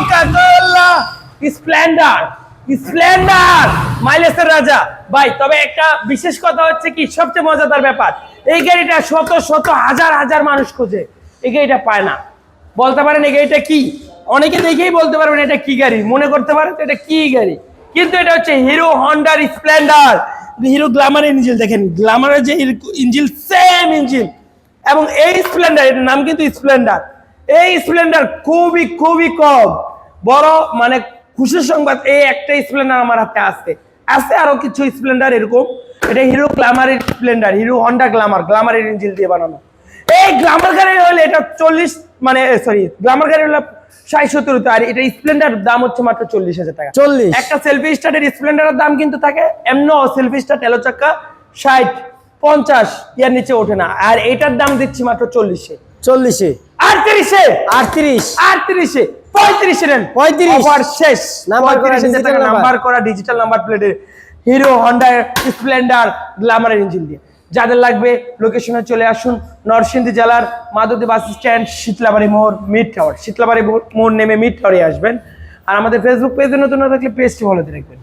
Coca-Cola Splendor, Splendor মাইলেজের রাজা ভাই। তবে একটা বিশেষ কথা হচ্ছে কি, সবচেয়ে মজাদার ব্যাপার, এই গাড়িটা শত শত হাজার হাজার মানুষ খোঁজে, এই গাড়িটা পায় না। বলতে পারেন এই গাড়িটা কি? অনেকে দেখেই বলতে পারবেন এটা কি গাড়ি, মনে করতে পারেন এটা কি গাড়ি, কিন্তু এটা হচ্ছে হিরো হন্ডার স্প্লেন্ডার। হিরো গ্ল্যামারের ইঞ্জিন দেখেন, গ্ল্যামারের যে ইঞ্জিন সেম ইঞ্জিন, এবং এই স্প্লেন্ডার, এটার নাম কিন্তু স্প্লেন্ডার। এই স্প্লেন্ডার খুবই খুবই কম, বড় মানে খুশির সংবাদ, এই একটা স্প্লেন্ডার আমার হাতে আছে আরো কিছু স্প্লেন্ডার এরকম। এটা হিরো গ্ল্যামারের স্প্লেন্ডার, হিরো হন্ডা গ্ল্যামার, গ্ল্যামারের ইঞ্জিন দিয়ে বানানো। এই গ্ল্যামার গাড়ি হলে এটা 40 মানে সরি গ্ল্যামার গাড়ি হলে 60-70, আর এটা স্প্লেন্ডার দাম হচ্ছে মাত্র 40,000 টাকা। 40? একটা সেলফি স্টার্টের স্প্লেন্ডারের দাম কিন্তু থাকে এমনি সেলফি স্টার্ট এলো চাকা 60-50 এর নিচে ওঠে না, আর এটার দাম দিচ্ছি মাত্র 40-এ, 40-এ, 38-এ, 38, 38-এ, 35-এ নেন, 35 অফার শেষ। নাম্বার করা ডিজিটাল নাম্বার করা ডিজিটাল নাম্বার প্লেটের হিরো হন্ডা স্প্লেন্ডার গ্ল্যামারের ইঞ্জিন দিয়ে। যাদের লাগবে লোকেশনে চলে আসুন, নরসিংদী জেলার মাধবদী বাস স্ট্যান্ড, শীতলাবাড়ি মোড়, মিড টাওয়ার, শীতলাবাড়ি মোড় নেমে মিড টাওয়ারে আসবেন। আর আমাদের ফেসবুক পেজে নতুন থাকলে পেজটি ফলোতে রাখবেন।